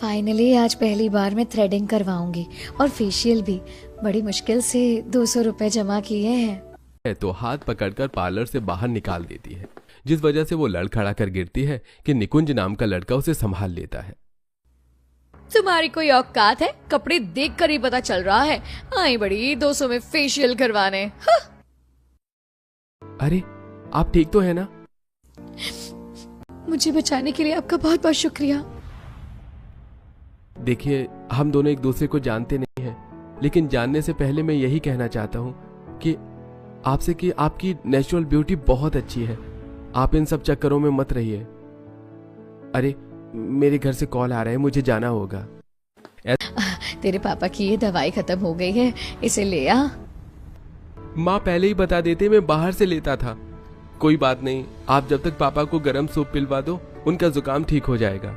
Finally आज पहली बार मैं थ्रेडिंग करवाऊंगी और फेशियल भी। बड़ी मुश्किल से 200 रुपए जमा किए हैं। तो हाथ पकड़कर पार्लर से बाहर निकाल देती है, जिस वजह से वो लड़खड़ा कर गिरती है कि निकुंज नाम का लड़का उसे संभाल लेता है। तुम्हारी कोई औकात है? कपड़े देखकर ही पता चल रहा है। आई बड़ी 200 में फेशियल करवाने। अरे आप ठीक तो है ना? मुझे बचाने के लिए आपका बहुत बहुत शुक्रिया। देखिए, हम दोनों एक दूसरे को जानते नहीं हैं, लेकिन जानने से पहले मैं यही कहना चाहता हूँ कि आपसे कि आपकी नेचुरल ब्यूटी बहुत अच्छी है। आप इन सब चक्करों में मत रहिए। अरे मेरे घर से कॉल आ रहा है, मुझे जाना होगा। तेरे पापा की ये दवाई खत्म हो गई है, इसे ले आ। माँ पहले ही बता देते, मैं बाहर से लेता था। कोई बात नहीं, आप जब तक पापा को गर्म सूप पिलवा दो, उनका जुकाम ठीक हो जाएगा।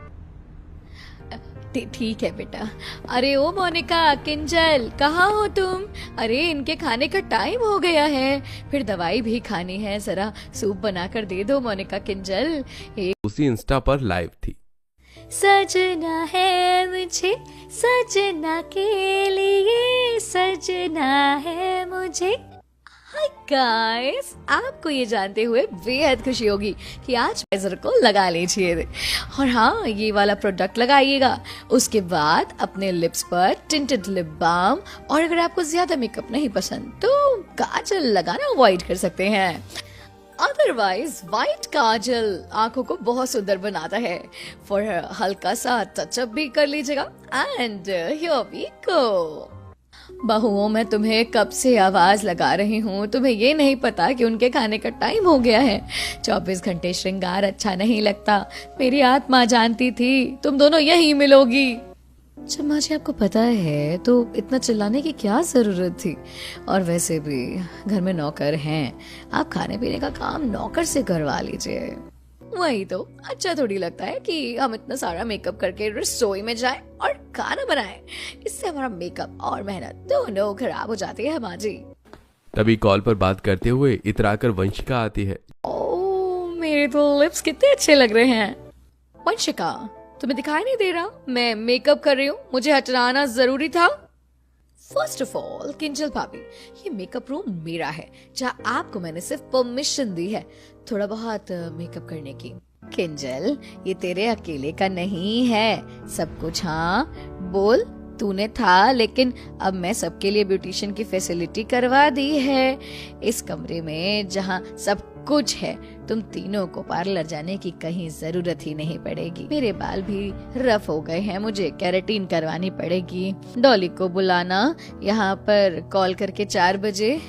ठीक है बेटा। अरे ओ मोनिका, किंजल, कहाँ हो तुम? अरे इनके खाने का टाइम हो गया है, फिर दवाई भी खानी है। जरा सूप बनाकर दे दो मोनिका, किंजल। उसी इंस्टा पर लाइव थी। सजना है मुझे सजना के लिए, सजना है मुझे। हाय गाइस, आपको ये जानते हुए बेहद खुशी होगी कि आज मॉइस्चराइजर को लगा लीजिए और हाँ, ये वाला प्रोडक्ट लगाइएगा। उसके बाद अपने लिप्स पर टिंटेड लिप बाम, और अगर आपको ज्यादा मेकअप नहीं पसंद तो काजल लगाना अवॉइड कर सकते हैं। अदरवाइज वाइट काजल आंखों को बहुत सुंदर बनाता है। फॉर हल्का सा टचअप भी कर लीजिएगा। And here we go. बहुओं, मैं तुम्हें कब से आवाज लगा रही हूँ, तुम्हें ये नहीं पता कि उनके खाने का टाइम हो गया है। 24 घंटे श्रृंगार अच्छा नहीं लगता। मेरी आत्मा जानती थी तुम दोनों यही मिलोगी। जब माँ जी आपको पता है तो इतना चिल्लाने की क्या जरूरत थी? और वैसे भी घर में नौकर हैं, आप खाने पीने का काम नौकर से करवा लीजिए। वही तो अच्छा थोड़ी लगता है कि हम इतना सारा मेकअप करके रसोई में जाएं और खाना बनाएं। इससे हमारा मेकअप और मेहनत दोनों खराब हो जाती है माँ जी। तभी कॉल पर बात करते हुए इतराकर वंशिका आती है। ओह, मेरे तो लिप्स कितने अच्छे लग रहे हैं। वंशिका, तुम्हें दिखाई नहीं दे रहा मैं मेकअप कर रही हूँ? मुझे हटाना जरूरी था। फर्स्ट ऑफ ऑल किंजल भाभी, ये मेकअप रूम मेरा है, जहाँ आपको मैंने सिर्फ परमिशन दी है थोड़ा बहुत मेकअप करने की। किंजल, ये तेरे अकेले का नहीं है सब कुछ। हाँ बोल, तूने था, लेकिन अब मैं सबके लिए ब्यूटिशियन की फैसिलिटी करवा दी है। इस कमरे में जहाँ सब कुछ है, तुम तीनों को पार्लर जाने की कहीं जरूरत ही नहीं पड़ेगी। मेरे बाल भी रफ हो गए हैं, मुझे केराटिन करवानी पड़ेगी। डॉली को बुलाना यहाँ पर कॉल करके 4 बजे।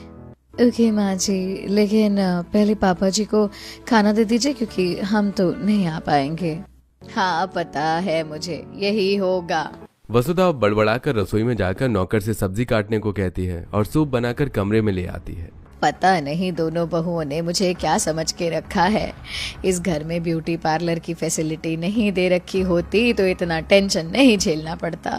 ओके माँ जी, लेकिन पहले पापा जी को खाना दे दीजिए क्योंकि हम तो नहीं आ पाएंगे। हाँ पता है मुझे, यही होगा। वसुधा बड़बड़ाकर रसोई में जाकर नौकर से सब्जी काटने को कहती है और सूप बनाकर कमरे में ले आती है। पता नहीं दोनों बहुओं ने मुझे क्या समझ के रखा है। इस घर में ब्यूटी पार्लर की फैसिलिटी नहीं दे रखी होती तो इतना टेंशन नहीं झेलना पड़ता।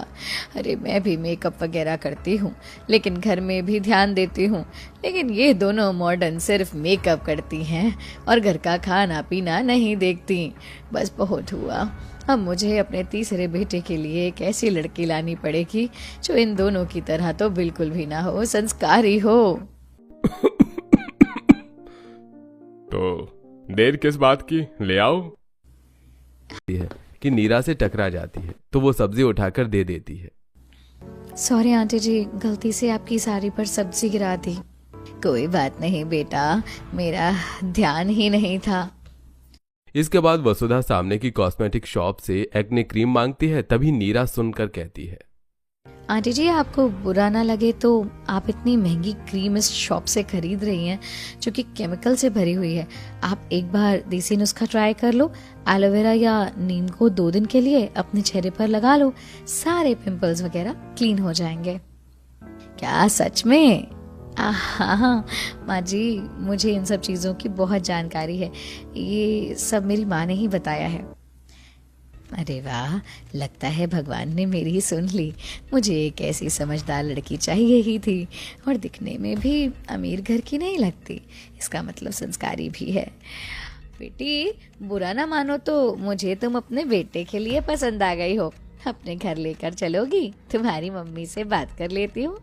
अरे मैं भी मेकअप वगैरह करती हूँ, लेकिन घर में भी ध्यान देती हूँ। लेकिन ये दोनों मॉडर्न सिर्फ मेकअप करती हैं और घर का खाना पीना नहीं देखती। बस बहुत हुआ। अब मुझे अपने तीसरे बेटे के लिए एक ऐसी लड़की लानी पड़ेगी जो इन दोनों की तरह तो बिल्कुल भी ना हो, संस्कारी हो। तो देर किस बात की, ले आओ। है कि नीरा से टकरा जाती है तो वो सब्जी उठाकर दे देती है। सॉरी आंटी जी, गलती से आपकी साड़ी पर सब्जी गिरा दी। कोई बात नहीं बेटा, मेरा ध्यान ही नहीं था। इसके बाद वसुधा सामने की कॉस्मेटिक शॉप से एक्ने क्रीम मांगती है। तभी नीरा सुनकर कहती है, आंटी जी आपको बुरा ना लगे तो आप इतनी महंगी क्रीम इस शॉप से खरीद रही हैं जो कि केमिकल से भरी हुई है। आप एक बार देसी नुस्खा ट्राई कर लो। एलोवेरा या नीम को 2 दिन के लिए अपने चेहरे पर लगा लो, सारे पिंपल्स वगैरह क्लीन हो जाएंगे। क्या सच में? हाँ माँ जी, मुझे इन सब चीज़ों की बहुत जानकारी है। ये सब मेरी माँ ने ही बताया है। अरे वाह, लगता है भगवान ने मेरी ही सुन ली। मुझे एक ऐसी समझदार लड़की चाहिए ही थी, और दिखने में भी अमीर घर की नहीं लगती। इसका मतलब संस्कारी भी है। बेटी, बुरा ना मानो तो मुझे तुम अपने बेटे के लिए पसंद आ गई हो। अपने घर लेकर चलोगी? तुम्हारी मम्मी से बात कर लेती हूँ।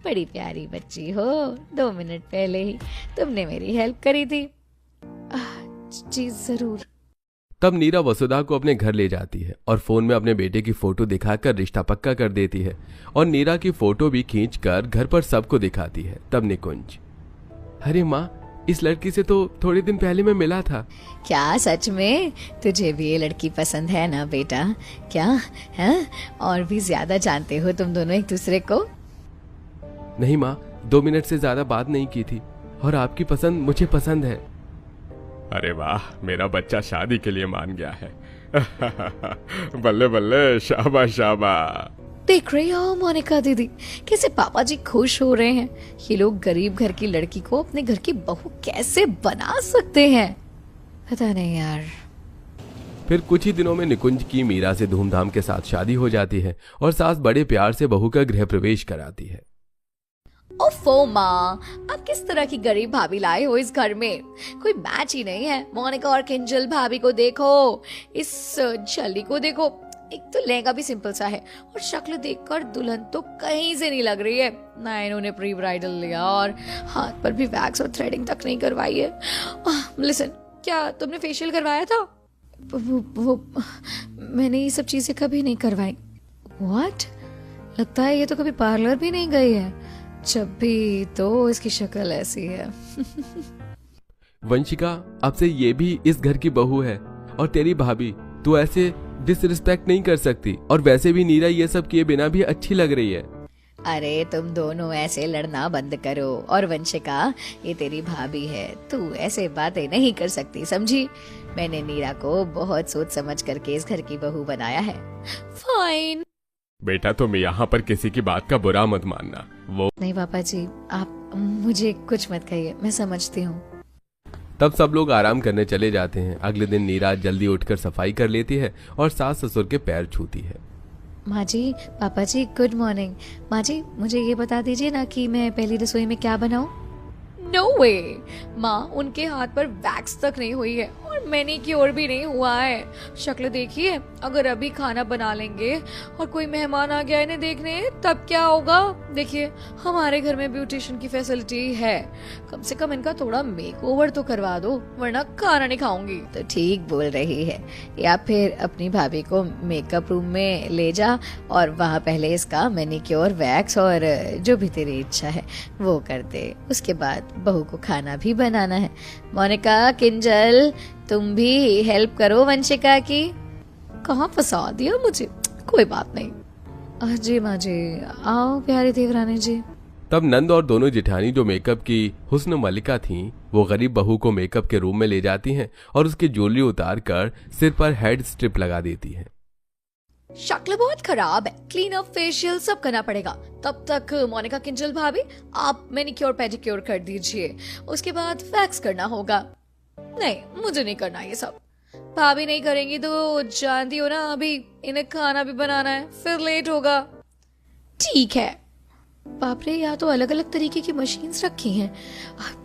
बड़ी प्यारी बच्ची हो, 2 मिनट पहले ही तुमने मेरी हेल्प करी थी। जी जरूर। तब नीरा वसुधा को अपने घर ले जाती है और फोन में अपने बेटे की फोटो दिखाकर रिश्ता पक्का कर देती है और नीरा की फोटो भी खींचकर घर पर सबको दिखाती है। तब निकुंज, अरे माँ, इस लड़की से तो थोड़े दिन पहले मैं मिला था। क्या सच में? तुझे भी ये लड़की पसंद है ना बेटा? क्या है? और भी ज्यादा जानते हो तुम दोनों एक दूसरे को? नहीं माँ, 2 मिनट से ज्यादा बात नहीं की थी और आपकी पसंद मुझे पसंद है। अरे वाह, मेरा बच्चा शादी के लिए मान गया है। बल्ले बल्ले, शाबाश शाबाश। देख रही हो मोनिका दीदी, कैसे पापा जी खुश हो रहे हैं। ये लोग गरीब घर की लड़की को अपने घर की बहू कैसे बना सकते हैं, पता नहीं यार। फिर कुछ ही दिनों में निकुंज की मीरा से धूमधाम के साथ शादी हो जाती है और सास बड़े प्यार से बहू का गृह प्रवेश कराती है। ओफो माँ, आप किस तरह की गरीब भाभी लाए हो इस घर में? कोई मैच ही नहीं है। मोनिका और किंजल भाभी को देखो, इस छली को देखो। एक तो लहंगा भी सिंपल सा है और शक्ल देखकर दुल्हन तो कहीं से नहीं लग रही है। ना इन्होंने प्री ब्राइडल लिया और हाथ पर भी वैक्स और थ्रेडिंग तक नहीं करवाई है। लिसन, क्या तुमने फेशियल करवाया था? वो मैंने ये सब चीजें कभी नहीं करवाई। व्हाट? लगता है ये तो कभी पार्लर भी नहीं गई है। जब भी तो इसकी शक्ल ऐसी है। वंशिका, अब से ये भी इस घर की बहू है और तेरी भाभी, तू ऐसे डिसरिस्पेक्ट नहीं कर सकती। और वैसे भी नीरा ये सब किए बिना भी अच्छी लग रही है। अरे तुम दोनों ऐसे लड़ना बंद करो। और वंशिका, ये तेरी भाभी है, तू ऐसे बातें नहीं कर सकती, समझी? मैंने नीरा को बहुत सोच समझ करके इस घर की बहू बनाया है। फाइन बेटा, तुम यहाँ पर किसी की बात का बुरा मत मानना। वो नहीं पापा जी, आप मुझे कुछ मत कहिए, मैं समझती हूँ। तब सब लोग आराम करने चले जाते हैं। अगले दिन नीरा जल्दी उठकर सफाई कर लेती है और सास ससुर के पैर छूती है। माँ जी, पापा जी, गुड मॉर्निंग। माँ जी, मुझे ये बता दीजिए ना कि मैं पहली रसोई में क्या बनाऊं? नो वे माँ, उनके हाथ पर वैक्स तक नहीं हुई है और मैनीक्योर भी नहीं हुआ है। शक्ल देखिए, अगर अभी खाना बना लेंगे और कोई मेहमान आ गया इन्हें देखने, तब क्या होगा? देखिए, हमारे घर में ब्यूटिशियन की फैसिलिटी है, कम से कम इनका थोड़ा मेकओवर तो करवा दो, वरना खाना नहीं खाऊंगी। तो ठीक बोल रही है, या फिर अपनी भाभी को मेकअप रूम में ले जा और वहाँ पहले इसका मैनीक्योर, वैक्स और जो भी तेरी इच्छा है वो कर दे। उसके बाद बहू को खाना भी बनाना है। मोनिका, किंजल, तुम भी हेल्प करो वंशिका की। कहाँ फंसा दिया मुझे? कोई बात नहीं। जी माँ जी, आओ प्यारी देवरानी जी। तब नंद और दोनों जेठानी, जो मेकअप की हुस्न मलिका थीं, वो गरीब बहू को मेकअप के रूम में ले जाती हैं और उसकी ज्वेलरी उतार कर सिर पर हेड स्ट्रिप लगा देती हैं। शक्ल बहुत खराब है, क्लीन अप, फेशियल सब करना पड़ेगा। तब तक मोनिका, किंजल भाभी, आप मैनीक्योर पेडिक्योर कर दीजिए। उसके बाद वैक्स करना होगा। नहीं, मुझे नहीं करना ये सब। भाभी नहीं करेंगी तो जानती हो ना, अभी इन्हें खाना भी बनाना है, फिर लेट होगा। ठीक है। बाप रे, यहाँ तो अलग अलग तरीके की मशीन्स रखी हैं।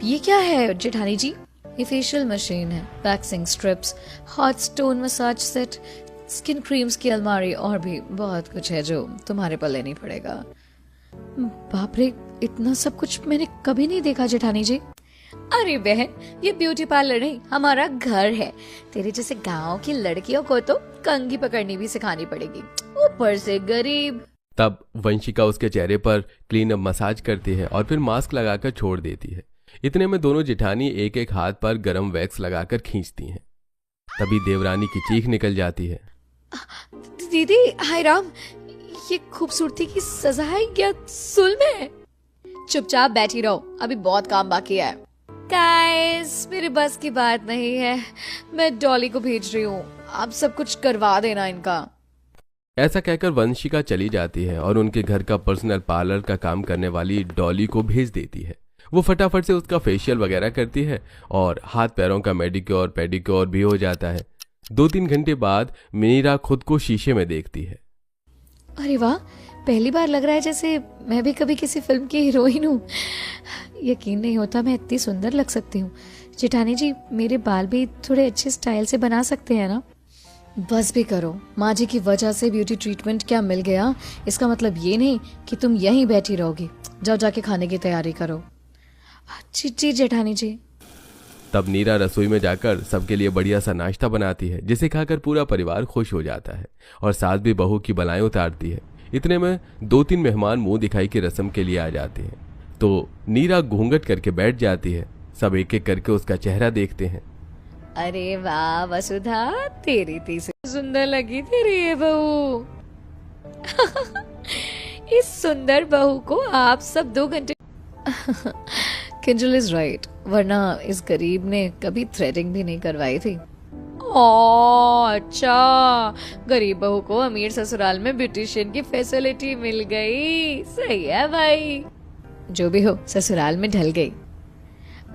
ये क्या है जेठानी जी? ये फेशियल मशीन है, waxing strips, hot stone massage set, skin creams की अलमारी और भी बहुत कुछ है जो तुम्हारे पर लेनी पड़ेगा। बाप रे, इतना सब कुछ मैंने कभी नहीं देखा जेठानी जी। अरे बहन, ये ब्यूटी पार्लर नहीं, हमारा घर है। तेरे जैसे गांव की लड़कियों को तो कंघी पकड़नी भी सिखानी पड़ेगी, ऊपर से गरीब। तब वंशिका उसके चेहरे पर क्लीन अप मसाज करती है और फिर मास्क लगाकर छोड़ देती है। इतने में दोनों जेठानी एक एक हाथ पर गरम वैक्स लगाकर खींचती हैं। तभी देवरानी की चीख निकल जाती है। दीदी, हाय राम, ये खूबसूरती की सजा है या जुल्म है? चुपचाप बैठी रहो, अभी बहुत काम बाकी है। गाइस, मेरे बस की बात नहीं है, मैं डॉली को भेज रही हूँ, आप सब कुछ करवा देना इनका। ऐसा कहकर वंशिका चली जाती है और उनके घर का पर्सनल पार्लर का काम करने वाली डॉली को भेज देती है। वो फटाफट से उसका फेशियल वगैरह करती है और हाथ पैरों का मेडिक्योर पेडिक्योर भी हो जाता है। 2-3 घंटे बाद मीरा खुद को शीशे में देखती है। अरे वाह, पहली बार लग रहा है जैसे मैं भी कभी किसी फिल्म की हीरोइन हूँ। यकीन नहीं होता मैं इतनी सुंदर लग सकती हूँ। जेठानी जी, मेरे बाल भी थोड़े अच्छे स्टाइल से बना सकते हैं ना? बस भी करो, माँ जी की वजह से ब्यूटी ट्रीटमेंट क्या मिल गया, इसका मतलब ये नहीं कि तुम यहीं बैठी रहोगी। जाओ जाके खाने की तैयारी करो। जी जी जेठानी जी। तब नीरा रसोई में जाकर सबके लिए बढ़िया सा नाश्ता बनाती है, जिसे खाकर पूरा परिवार खुश हो जाता है और सास भी बहू की बलाएं उतारती है। इतने में 2-3 मेहमान मुंह दिखाई की रस्म के लिए आ जाते हैं, तो नीरा घूंघट करके बैठ जाती है। सब एक एक करके उसका चेहरा देखते हैं। अरे वाह वसुधा, तेरी तीसरी सुंदर लगी तेरी ये बहू। इस सुंदर बहू को आप सब 2 घंटे किंजल इज राइट, वरना इस गरीब ने कभी थ्रेडिंग भी नहीं करवाई थी। अच्छा, गरीब बहू को अमीर ससुराल में ब्यूटिशियन की फैसिलिटी मिल गई। सही है भाई, जो भी हो ससुराल में ढल गई।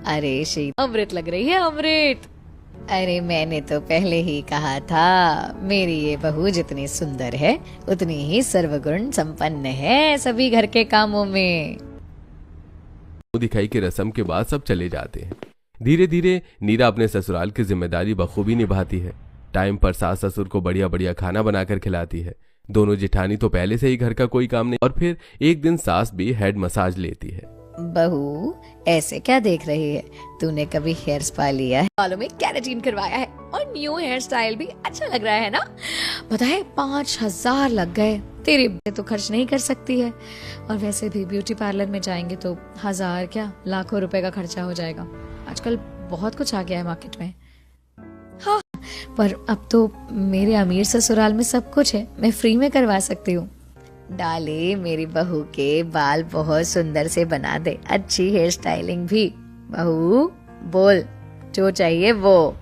अरे शी अमृत लग रही है, अमृत। अरे मैंने तो पहले ही कहा था, मेरी ये बहू जितनी सुंदर है उतनी ही सर्वगुण संपन्न है सभी घर के कामों में। मुंह दिखाई की रस्म के बाद सब चले जाते हैं। धीरे धीरे नीरा अपने ससुराल की जिम्मेदारी बखूबी निभाती है। टाइम पर सास ससुर को बढ़िया बढ़िया खाना बनाकर खिलाती है। दोनों जेठानी तो पहले से ही घर का कोई काम नहीं, और फिर एक दिन सास भी हेड मसाज लेती है। बहू ऐसे क्या देख रही है, तूने कभी हेयर स्पा लिया है? बालों में केराटिन करवाया है और न्यू हेयर स्टाइल भी अच्छा लग रहा है ना? पता है 5,000 लग गए, तेरे तो खर्च नहीं कर सकती है। और वैसे भी ब्यूटी पार्लर में जाएंगे तो 1000 क्या लाखों रुपए का खर्चा हो जाएगा। आजकल बहुत कुछ आ गया है मार्केट में। हाँ, पर अब तो मेरे अमीर ससुराल में सब कुछ है, मैं फ्री में करवा सकती हूँ। डाले मेरी बहू के बाल बहुत सुंदर से बना दे, अच्छी हेयर स्टाइलिंग भी। बहू बोल जो चाहिए वो।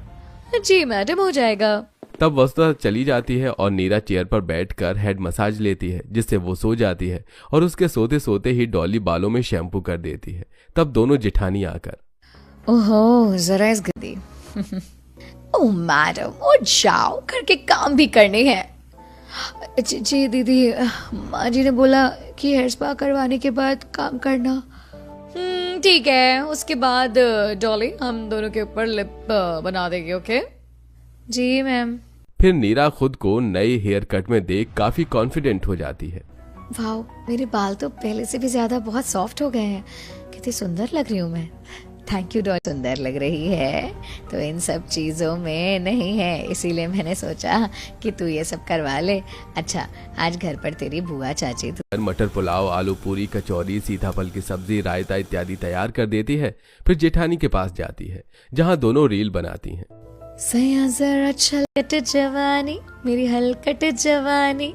जी मैडम, हो जाएगा। तब वसुधा चली जाती है और नीरा चेयर पर बैठकर हेड मसाज लेती है, जिससे वो सो जाती है और उसके सोते सोते ही डॉली बालों में शैम्पू कर देती है। तब दोनों जेठानी आकर, ओहो जरा इस गद्दी। ओह मैडम, उठ जाओ, घर के काम भी करने हैं। जी दीदी, माँ जी ने बोला कि हेयर स्पा करवाने के बाद काम करना। ठीक है, उसके बाद डॉली हम दोनों के ऊपर लिप बना देगी। ओके जी मैम। फिर नीरा खुद को नए हेयर कट में देख काफी कॉन्फिडेंट हो जाती है। वाह, मेरे बाल तो पहले से भी ज्यादा बहुत सॉफ्ट हो गए हैं। कितनी सुंदर लग रही हूँ मैं। Thank you Dolly. सुंदर लग रही है तो इन सब चीजों में नहीं है, इसीलिए मैंने सोचा कि तू ये सब करवा ले। अच्छा, आज घर पर तेरी बुआ चाची मटर पुलाव, आलू पूरी, कचौरी, सीताफल की सब्जी, रायता इत्यादि तैयार कर देती है। फिर जेठानी के पास जाती है, जहाँ दोनों रील बनाती हैं। सया जरा छलकट जवानी, मेरी हलकट जवानी।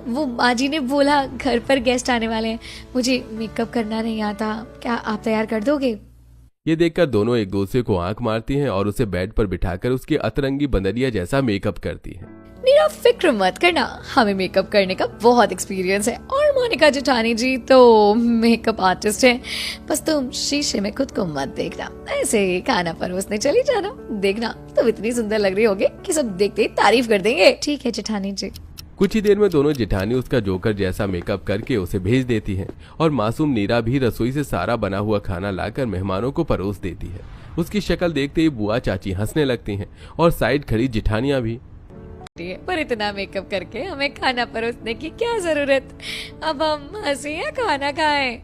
वो माँ जी ने बोला घर पर गेस्ट आने वाले हैं, मुझे मेकअप करना नहीं आता, क्या आप तैयार कर दोगे? ये देखकर दोनों एक दूसरे को आंख मारती हैं और उसे बेड पर बिठाकर उसकी अतरंगी बंदरिया जैसा मेकअप करती हैं। मेरा फिक्र मत करना, हमें मेकअप करने का बहुत एक्सपीरियंस है और मोनिका जेठानी जी तो मेकअप आर्टिस्ट है। बस तुम शीशे में खुद को मत देखना, ऐसे ही खाना परोसने चली जाना। देखना तुम इतनी सुंदर लग रही होगी कि सब देखते ही तारीफ कर देंगे। ठीक है जेठानी जी। कुछ ही देर में दोनों जेठानी उसका जोकर जैसा मेकअप करके उसे भेज देती हैं और मासूम नीरा भी रसोई से सारा बना हुआ खाना लाकर मेहमानों को परोस देती है। उसकी शक्ल देखते ही बुआ चाची हंसने लगती हैं और साइड खड़ी जेठानियां भी। पर इतना मेकअप करके हमें खाना परोसने की क्या जरूरत, अब हम हंसी या खाना खाएं।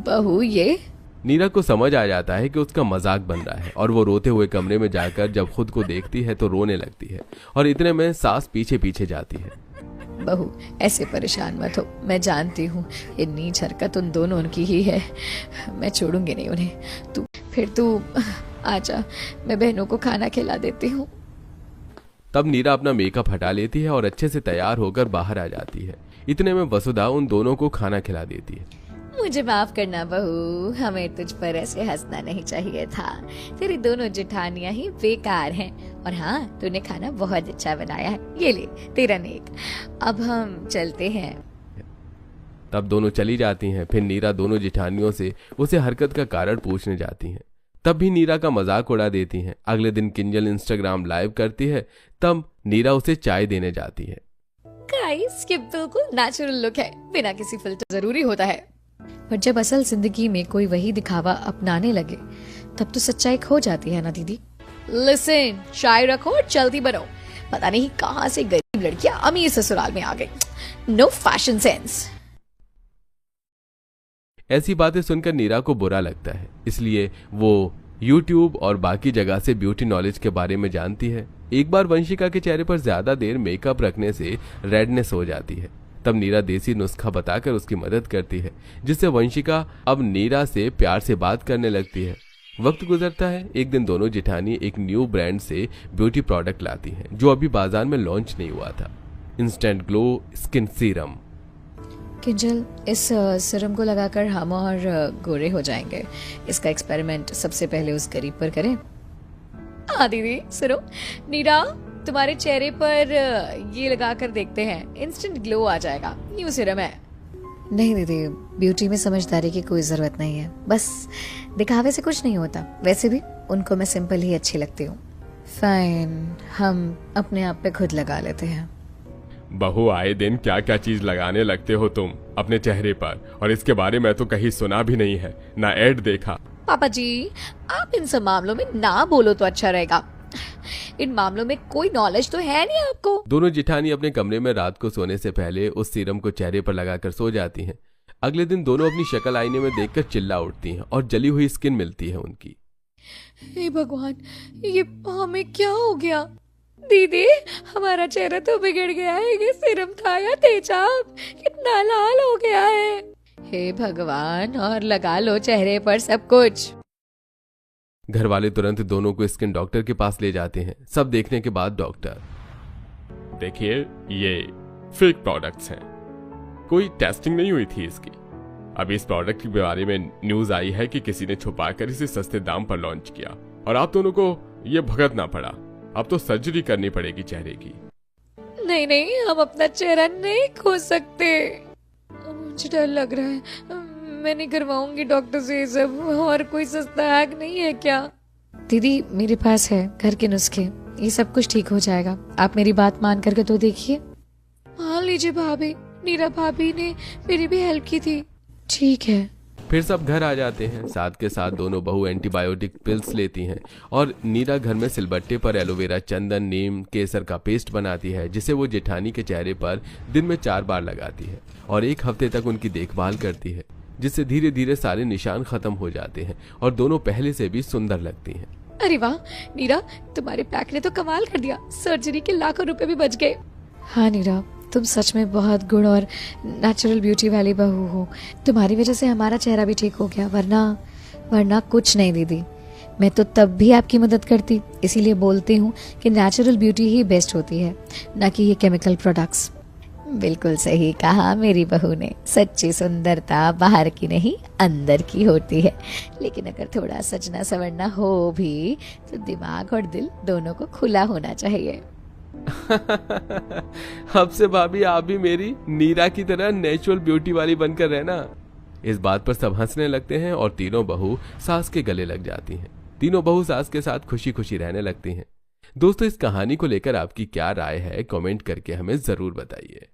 बहू ये नीरा को समझ आ जाता है कि उसका मजाक बन रहा है और वो रोते हुए कमरे में जाकर जब खुद को देखती है तो रोने लगती है और इतने में सास पीछे पीछे जाती है। बहू ऐसे परेशान मत हो, मैं जानती हूँ ये नीच हरकत उन दोनों की ही है, मैं छोड़ूंगी नहीं उन्हें। तू आजा, मैं बहनों को खाना खिला देती हूँ। तब नीरा अपना मेकअप हटा लेती है और अच्छे से तैयार होकर बाहर आ जाती है। इतने में वसुधा उन दोनों को खाना खिला देती है। मुझे माफ करना बहू, हमें तुझ पर ऐसे हंसना नहीं चाहिए था। तेरी दोनों जेठानियां ही बेकार हैं। और हाँ, तूने खाना बहुत अच्छा बनाया है, ये ले तेरा नेक। अब हम चलते हैं। तब दोनों चली जाती हैं। फिर नीरा दोनों जेठानियों से उसे हरकत का कारण पूछने जाती हैं। तब भी नीरा का मजाक उड़ा देती हैं। अगले दिन किंजल इंस्टाग्राम लाइव करती है, तब नीरा उसे चाय देने जाती है। गाइस, ये बिल्कुल नेचुरल लुक है, बिना किसी फिल्टर जरूरी होता है। पर जब असल जिंदगी में कोई वही दिखावा अपनाने लगे तब तो सच्चाई खो जाती है ना दीदी। लिसन, चाय रखो और जल्दी बनो। पता नहीं कहां से गरीब लड़कियां अमीर ससुराल में आ गई। Know fashion sense. ऐसी बातें सुनकर नीरा को बुरा लगता है, इसलिए वो YouTube और बाकी जगह से ब्यूटी नॉलेज के बारे में जानती है। एक बार वंशिका के चेहरे पर ज्यादा देर मेकअप रखने से रेडनेस हो जाती है। तब नीरा देसी नुस्खा बताकर उसकी मदद करती है, जिससे वंशिका अब नीरा से प्यार से बात करने लगती है। वक्त गुजरता है। एक दिन दोनों जेठानी एक न्यू ब्रांड से ब्यूटी प्रोडक्ट लाती हैं, जो अभी बाजार में लॉन्च नहीं हुआ था। Instant glow skin serum. Kinjal, इस सीरम को लगाकर हम और गोरे हो जाएंगे। इसका एक्सपेरिमेंट सबसे पहले उस गरीब पर करें। हाँ दीदी, सुनो, नीरा तुम्हारे चेहरे पर ये लगाकर देखते हैं, इंस्टेंट ग्लो आ जाएगा। न्यू सीरम है। नहीं दीदी, ब्यूटी में समझदारी की कोई जरूरत नहीं है, बस दिखावे से कुछ नहीं होता। वैसे भी उनको मैं सिंपल ही अच्छी लगती हूँ। फाइन, हम अपने आप पे खुद लगा लेते हैं। बहू, आए दिन क्या क्या चीज लगाने लगते हो तुम अपने चेहरे पर, और इसके बारे में तो कहीं सुना भी नहीं है, ना ऐड देखा। पापा जी, आप इन सब मामलों में ना बोलो तो अच्छा रहेगा। इन मामलों में कोई नॉलेज तो है नहीं आपको। दोनों जिठानी अपने कमरे में रात को सोने से पहले उस सीरम को चेहरे पर लगाकर सो जाती हैं। अगले दिन दोनों अपनी शक्ल आईने में देखकर चिल्ला उठती हैं और जली हुई स्किन मिलती है उनकी। हे भगवान, ये हमें क्या हो गया? दीदी, हमारा चेहरा तो बिगड़ गया है। ये सीरम था या तेजाब? कितना लाल हो गया है। हे भगवान, और लगा लो चेहरे पर सब कुछ। घर वाले तुरंत दोनों को स्किन डॉक्टर के पास ले जाते हैं। सब देखने के बाद डॉक्टर, देखिए, ये फेक प्रोडक्ट्स हैं, कोई टेस्टिंग नहीं हुई थी इसकी। अभी इस प्रोडक्ट के बारे में न्यूज आई है कि किसी ने छुपाकर इसे सस्ते दाम पर लॉन्च किया, और आप दोनों को ये भुगतना पड़ा। अब तो सर्जरी करनी पड़ेगी चेहरे की। नहीं नहीं, हम अपना चेहरा नहीं खो सकते। मुझे डर लग रहा है। मैं नहीं करवाऊंगी डॉक्टर से ये सब। और कोई सस्ता हैक नहीं है क्या? दीदी, मेरे पास है घर के नुस्खे, ये सब कुछ ठीक हो जाएगा। आप मेरी बात मान करके तो देखिए। मान लीजिए भाभी, नीरा भाभी ने मेरी भी हेल्प की थी। ठीक है। फिर सब घर आ जाते हैं। साथ के साथ दोनों बहू एंटीबायोटिक पिल्स लेती हैं और नीरा घर में सिलबट्टे पर एलोवेरा, चंदन, नीम, केसर का पेस्ट बनाती है, जिसे वो जेठानी के चेहरे पर दिन में 4 बार लगाती है और 1 हफ्ते तक उनकी देखभाल करती है, जिससे धीरे धीरे सारे निशान खत्म हो जाते हैं और दोनों पहले से भी सुंदर लगती हैं। अरे वाह नीरा, तुम्हारे पैक ने तो कमाल कर दिया। सर्जरी के लाखों रुपए भी बच गए। हाँ नीरा, तुम सच में बहुत गुड और नेचुरल ब्यूटी वाली बहू हो। तुम्हारी वजह से हमारा चेहरा भी ठीक हो गया, वरना कुछ नहीं दीदी। मैं तो तब भी आपकी मदद करती। इसीलिए बोलती हूँ कि नेचुरल ब्यूटी ही बेस्ट होती है, ना कि ये केमिकल प्रोडक्ट्स। बिल्कुल सही कहा मेरी बहू ने। सच्ची सुंदरता बाहर की नहीं, अंदर की होती है। लेकिन अगर थोड़ा सजना संवरना हो भी तो दिमाग और दिल दोनों को खुला होना चाहिए। अब से भाभी आप भी मेरी नीरा की तरह नेचुरल ब्यूटी वाली बनकर रहना। इस बात पर सब हंसने लगते हैं और तीनों बहू सास के गले लग जाती हैं। तीनों बहू सास के साथ खुशी खुशी रहने लगती हैं। दोस्तों, इस कहानी को लेकर आपकी क्या राय है, कमेंट करके हमें जरूर बताइए।